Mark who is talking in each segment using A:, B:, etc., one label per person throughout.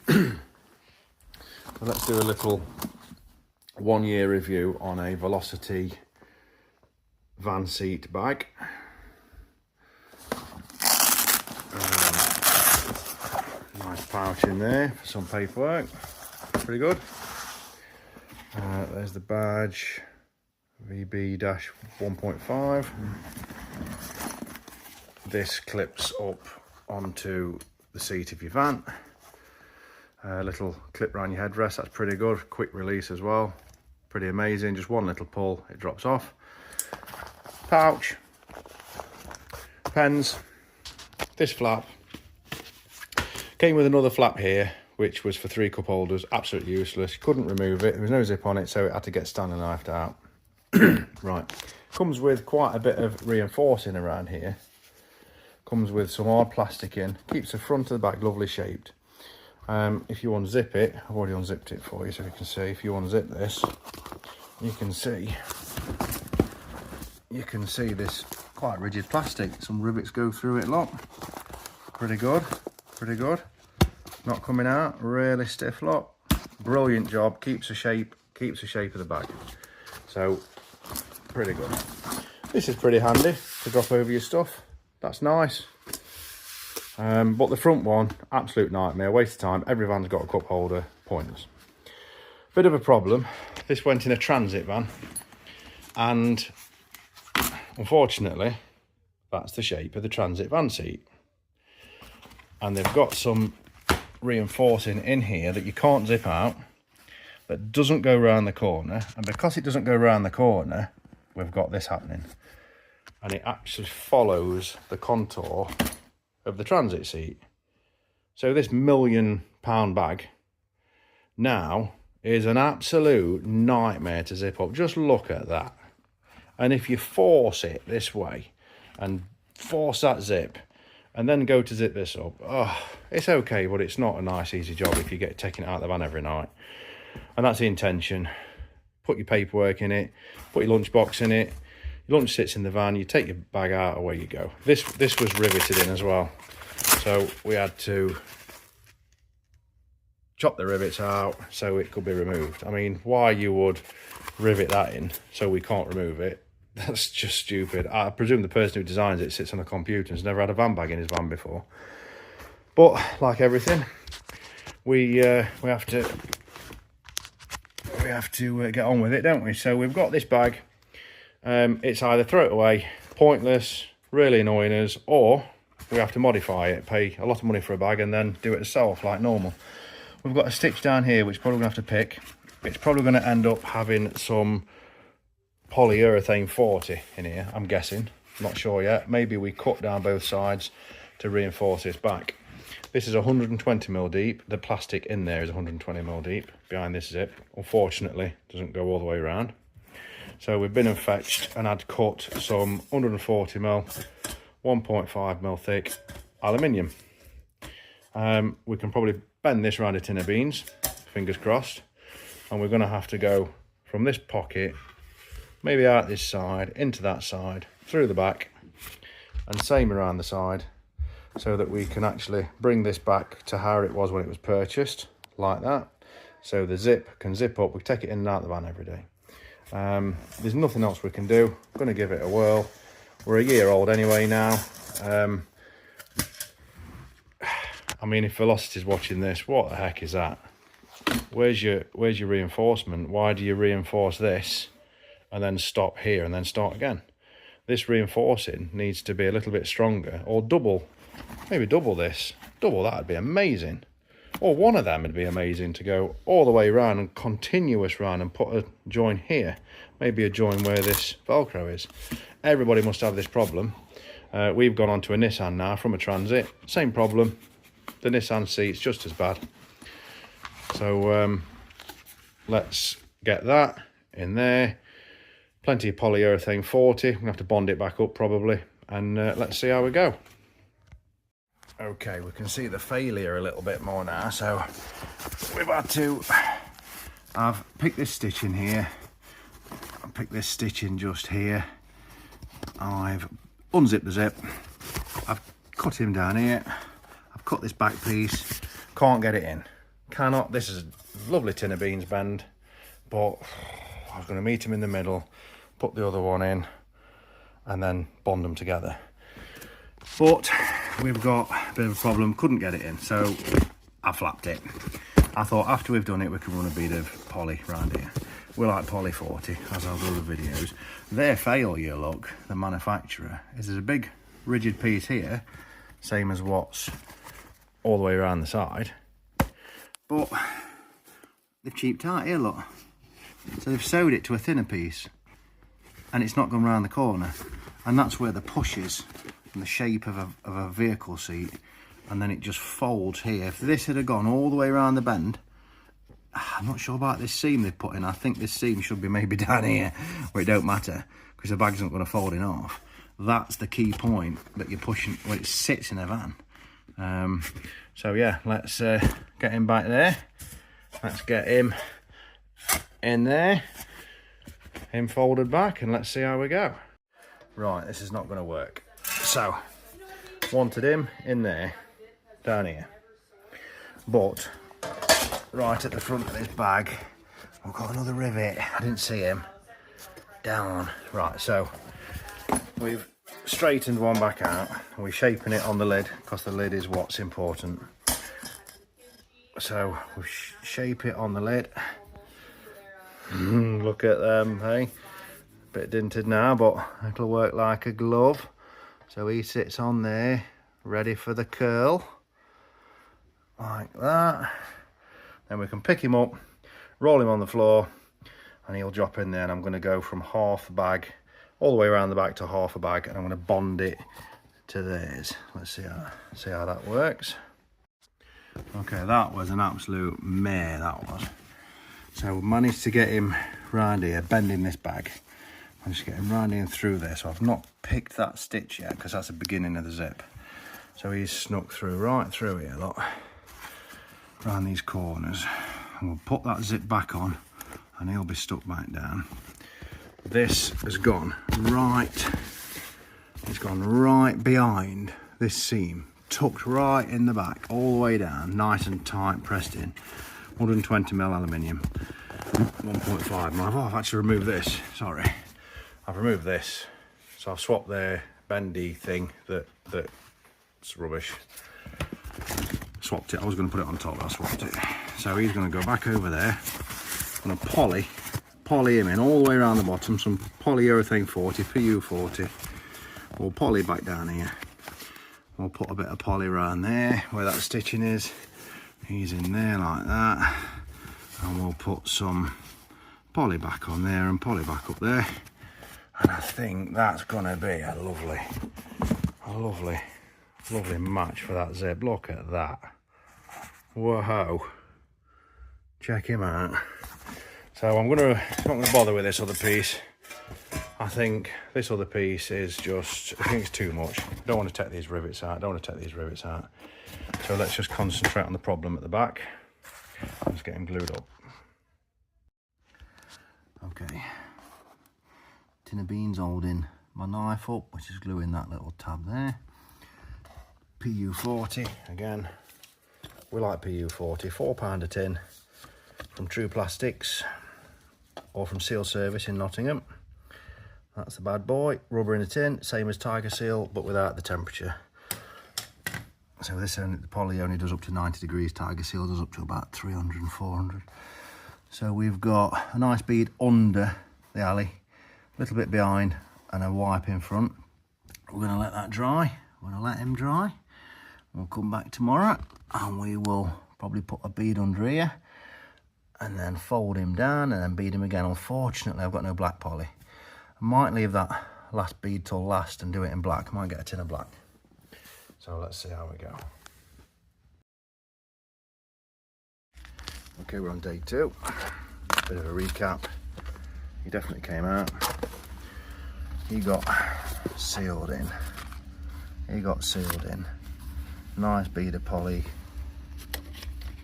A: Let's do a little 1 year review on a Velocity van seat bag. Nice pouch in there for some paperwork, pretty good. There's the badge, VB-1.5. This clips up onto the seat of your van. Little clip around your headrest, that's pretty good. Quick release as well, pretty amazing. Just one little pull, it drops off. Pouch, pens, this flap. Came with another flap here, which was for 3 cup holders, absolutely useless. Couldn't remove it, there was no zip on it, so it had to get Stanley knifed out. Right, comes with quite a bit of reinforcing around here. Comes with some hard plastic in, keeps the front of the bag lovely shaped. If you unzip it, I've already unzipped it for you so you can see. If you unzip this, you can see this quite rigid plastic. Some rivets go through it a lot. Pretty good, pretty good. Not coming out, really stiff lot. Brilliant job, keeps the shape of the bag. So, pretty good. This is pretty handy to drop over your stuff. That's nice. But the front one, absolute nightmare, waste of time. Every van's got a cup holder, pointless. Bit of a problem, this went in a transit van, and unfortunately, that's the shape of the transit van seat. And they've got some reinforcing in here that you can't zip out, that doesn't go around the corner, and because it doesn't go around the corner, we've got this happening. And it actually follows the contour of the transit seat. So this £1 million bag now is an absolute nightmare to zip up. Just look at that. And if you force it this way and force that zip and then go to zip this up, oh, it's okay, but it's not a nice easy job if you get taking it out of the van every night. And that's the intention. Put your paperwork in it, put your lunchbox in it. Your lunch sits in the van, you take your bag out, away you go. This was riveted in as well. So we had to chop the rivets out so it could be removed. I mean, why you would rivet that in so we can't remove it, that's just stupid. I presume the person who designs it sits on a computer and has never had a van bag in his van before. But like everything, we have to get on with it, don't we? So we've got this bag. It's either throw it away, pointless, really annoying us, or we have to modify it, pay a lot of money for a bag and then do it ourselves like normal. We've got a stitch down here which probably going to have to pick. It's probably going to end up having some polyurethane 40 in here, I'm guessing. Not sure yet. Maybe we cut down both sides to reinforce this back. This is 120mm deep. The plastic in there is 120mm deep behind this zip. Unfortunately, it doesn't go all the way around. So we've been and fetched and had cut some 140mm, 1.5mm thick aluminium. We can probably bend this around a tin of beans, fingers crossed. And we're going to have to go from this pocket, maybe out this side, into that side, through the back, and same around the side, so that we can actually bring this back to how it was when it was purchased, like that. So the zip can zip up, we take it in and out the van every day. There's nothing else we can do. I'm going to give it a whirl. We're a year old anyway now. I mean, if Velocity's watching this, what the heck is that? Where's your reinforcement? Why do you reinforce this and then stop here and then start again? This reinforcing needs to be a little bit stronger, or double, maybe double this. Double that would be amazing. Or one of them would be amazing, to go all the way around and continuous round and put a join here. Maybe a join where this Velcro is. Everybody must have this problem. We've gone on to a Nissan now from a Transit. Same problem. The Nissan seat's just as bad. So let's get that in there. Plenty of polyurethane 40. We're going to have to bond it back up probably. And let's see how we go. Okay, we can see the failure a little bit more now. So we've had to... I've picked this stitch in here. I've picked this stitch in just here. I've unzipped the zip. I've cut him down here. I've cut this back piece. Can't get it in. cannot, this is a lovely tin of beans bend, but I was going to meet him in the middle, put the other one in, and then bond them together. But we've got a bit of a problem, couldn't get it in, so I flapped it. I thought after we've done it, we can run a bead of poly around here. We like Poly 40, as I'll do the videos. Their failure, look, the manufacturer, is there's a big rigid piece here, same as what's all the way around the side. But they've cheaped out here, look. So they've sewed it to a thinner piece, and it's not gone round the corner. And that's where the push is, in the shape of a vehicle seat. And then it just folds here. If this had gone all the way around the bend, I'm not sure about this seam they've put in. I think this seam should be maybe down here, where it don't matter, because the bag's not going to fold in half. That's the key point that you're pushing when it sits in a van. So yeah, let's get him back there. Let's get him in there, him folded back, and let's see how we go. Right, this is not going to work. So, wanted him in there, down here. But right at the front of this bag, we've got another rivet. I didn't see him. Down. Right, so we've straightened one back out, and we're shaping it on the lid, because the lid is what's important. So we shape it on the lid. Look at them, hey? Bit dinted now, but it'll work like a glove. So he sits on there, ready for the curl, like that. Then we can pick him up, roll him on the floor, and he'll drop in there. And I'm going to go from half the bag all the way around the back to half a bag, and I'm going to bond it to theirs. Let's see how that works. Okay, that was an absolute mare, that was. So we managed to get him round here, bending this bag. Managed to get him round here through there. So I've not picked that stitch yet, because that's the beginning of the zip. So he's snuck through, right through here, look. Around these corners. And we'll put that zip back on, and he'll be stuck back down. This has gone right, it's gone right behind this seam, tucked right in the back, all the way down, nice and tight, pressed in. 120mm aluminium, 1.5. Oh, I've actually removed this, sorry. I've removed this. So I've swapped their bendy thing that's rubbish. Swapped it, I was going to put it on top, I swapped it. So he's going to go back over there. I'm going to poly him in all the way around the bottom, some polyurethane 40, PU 40. We'll poly back down here. We'll put a bit of poly around there where that stitching is. He's in there like that. And we'll put some poly back on there and poly back up there. And I think that's gonna be a lovely match for that zip. Look at that. Whoa. Check him out. So I'm not gonna bother with this other piece. I think this other piece is just, I think it's too much. I don't want to take these rivets out. So let's just concentrate on the problem at the back. Let's get him glued up. Okay. Tin of beans holding my knife up, which is gluing that little tab there. PU 40 again. We like PU 40. £4 a tin from True Plastics or from Seal Service in Nottingham. That's the bad boy. Rubber in a tin, same as Tiger Seal, but without the temperature. So this the poly only does up to 90 degrees. Tiger Seal does up to about 300 and 400. So we've got a nice bead under the alley, a little bit behind, and a wipe in front. We're going to let that dry. We're going to let him dry. We'll come back tomorrow, and we will probably put a bead under here, and then fold him down, and then bead him again. Unfortunately, I've got no black poly. I might leave that last bead till last and do it in black. I might get a tin of black. So let's see how we go. Okay, we're on day 2. Bit of a recap. He definitely came out. He got sealed in. Nice bead of poly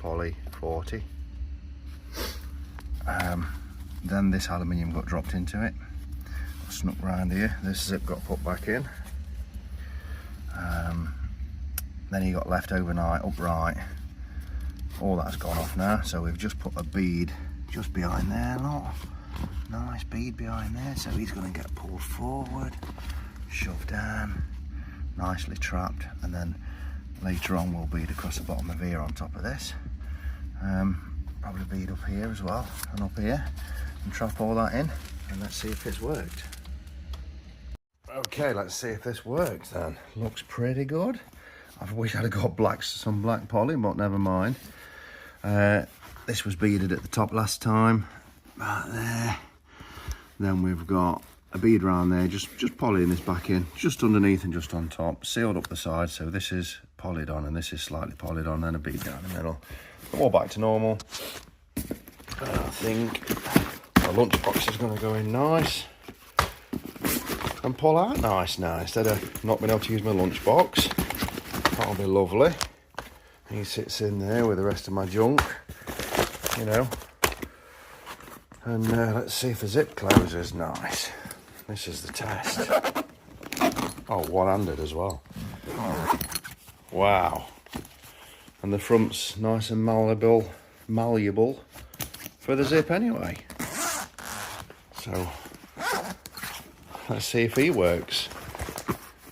A: 40. Then this aluminium got dropped into it. Snuck round here. This zip got put back in. Then he got left overnight upright all that's gone off now. So we've just put a bead just behind there, look. Nice bead behind there. So he's going to get pulled forward, shoved down, nicely trapped, and then later on we'll bead across the bottom of here on top of this. Probably bead up here as well and up here, and trap all that in, and let's see if it's worked. Okay, let's see if this works then. Looks pretty good. I wish I'd have got some black poly, but never mind. This was beaded at the top last time, right there. Then we've got a bead around there, just polying this back in, just underneath and just on top, sealed up the side. So this is polyed on and this is slightly polyed on, and a bead down the middle. All back to normal. I think the lunchbox is going to go in nice and pull out nice now, instead of not being able to use my lunchbox. That'll be lovely. He sits in there with the rest of my junk, you know. And let's see if the zip closes nice. This is the test. Oh, one-handed as well. Wow. And the front's nice and malleable for the zip anyway. So let's see if he works.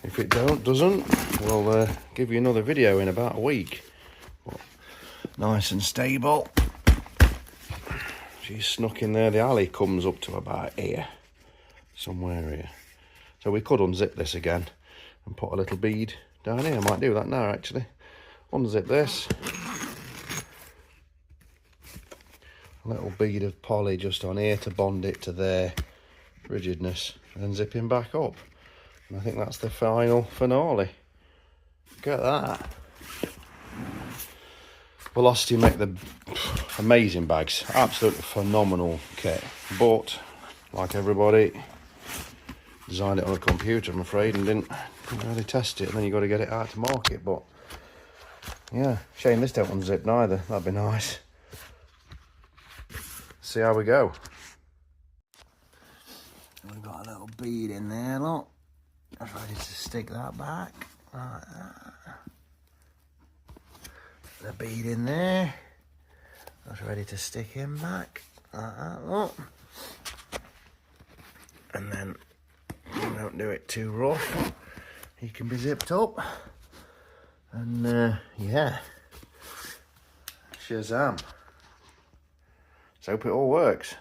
A: If it doesn't, we'll give you another video in about a week. But nice and stable. She's snuck in there. The alley comes up to about here, somewhere here. So we could unzip this again and put a little bead down here. I might do that now actually. Unzip this. A little bead of poly just on here to bond it to their rigidness, and then zipping back up. And I think that's the final finale. Look at that. Velocity make the amazing bags, absolutely phenomenal kit, but like everybody, designed it on a computer, I'm afraid, and didn't really test it, and then you got to get it out to market. But yeah, shame this don't unzip neither. That'd be nice. See how we go. We've got a little bead in there, look. Just ready to stick that back like that. The bead in there. That's ready to stick him back like that, look. And then you don't do it too rough. He can be zipped up. And yeah, Shazam. Let's hope it all works.